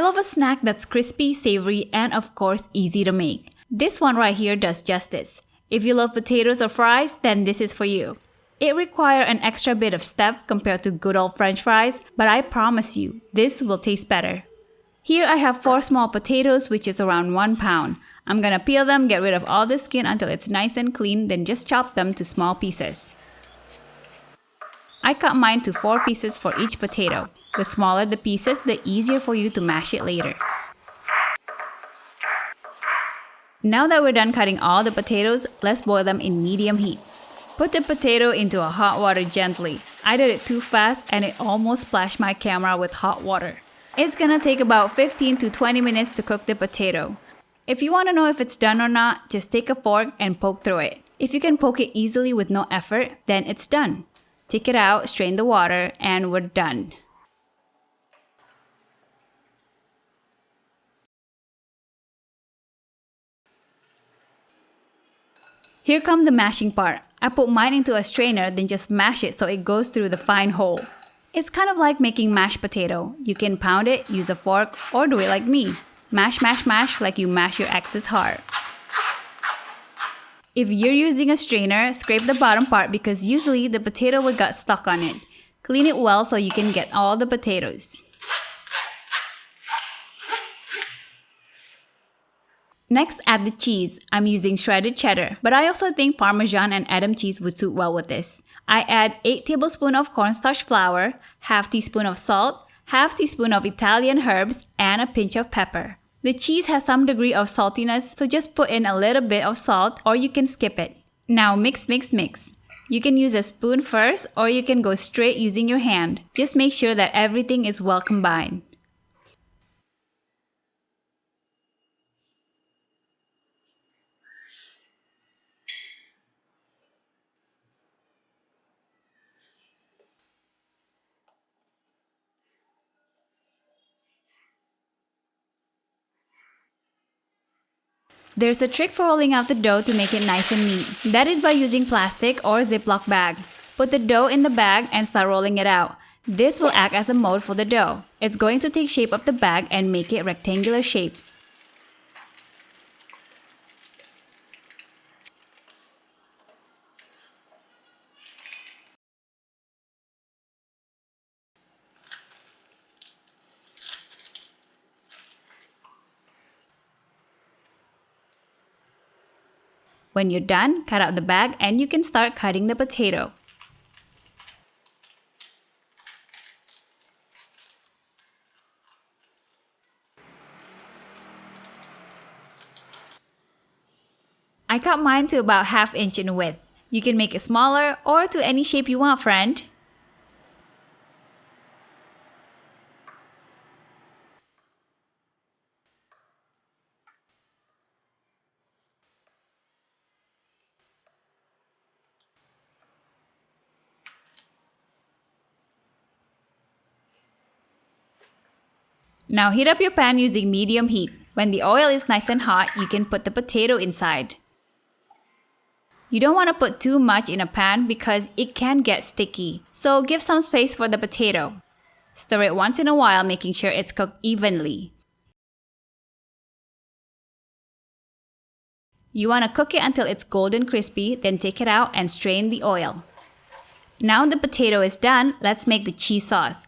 love a snack that's crispy, savory, and of course easy to make. This one right here does justice. If you love potatoes or fries, then this is for you. It requires an extra bit of step compared to good old French fries, but I promise you, this will taste better. Here I have 4 small potatoes, which is around 1 pound. I'm gonna peel them, get rid of all the skin until it's nice and clean, then just chop them to small pieces. I cut mine to 4 pieces for each potato. The smaller the pieces, the easier for you to mash it later. Now that we're done cutting all the potatoes, let's boil them in medium heat. Put the potato into a hot water gently. I did it too fast and it almost splashed my camera with hot water. It's gonna take about 15 to 20 minutes to cook the potato. If you want to know if it's done or not, just take a fork and poke through it. If you can poke it easily with no effort, then it's done. Take it out, strain the water, and we're done. Here comes the mashing part. I put mine into a strainer, then just mash it so it goes through the fine hole. It's kind of like making mashed potato. You can pound it, use a fork, or do it like me. Mash, mash, mash like you mash your ex's heart. If you're using a strainer, scrape the bottom part because usually the potato will get stuck on it. Clean it well so you can get all the potatoes. Next, add the cheese. I'm using shredded cheddar, but I also think parmesan and edam cheese would suit well with this. I add 8 tablespoons of cornstarch flour, half teaspoon of salt, half teaspoon of Italian herbs, and a pinch of pepper. The cheese has some degree of saltiness, so just put in a little bit of salt or you can skip it. Now mix, mix, mix. You can use a spoon first or you can go straight using your hand. Just make sure that everything is well combined. There's a trick for rolling out the dough to make it nice and neat. That is by using plastic or Ziploc bag. Put the dough in the bag and start rolling it out. This will act as a mold for the dough. It's going to take shape of the bag and make it rectangular shape. When you're done, cut out the bag and you can start cutting the potato. I cut mine to about 1/2 inch in width. You can make it smaller or to any shape you want, friend. Now heat up your pan using medium heat. When the oil is nice and hot, you can put the potato inside. You don't want to put too much in a pan because it can get sticky, so give some space for the potato. Stir it once in a while, making sure it's cooked evenly. You want to cook it until it's golden crispy, then take it out and strain the oil. Now the potato is done, let's make the cheese sauce.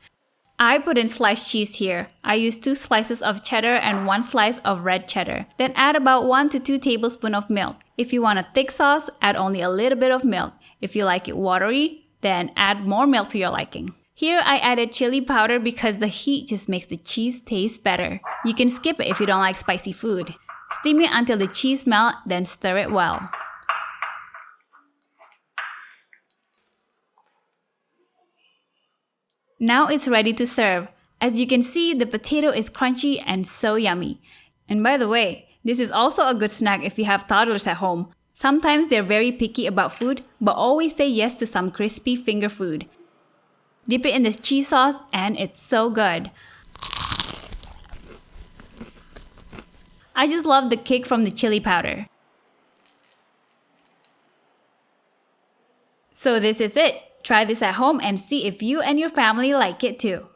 I put in sliced cheese here. I used 2 slices of cheddar and 1 slice of red cheddar. Then add about 1 to 2 tablespoons of milk. If you want a thick sauce, add only a little bit of milk. If you like it watery, then add more milk to your liking. Here I added chili powder because the heat just makes the cheese taste better. You can skip it if you don't like spicy food. Steam it until the cheese melts, then stir it well. Now it's ready to serve. As you can see, the potato is crunchy and so yummy. And by the way, this is also a good snack if you have toddlers at home. Sometimes they're very picky about food, but always say yes to some crispy finger food. Dip it in the cheese sauce and it's so good. I just love the kick from the chili powder. So this is it. Try this at home and see if you and your family like it too.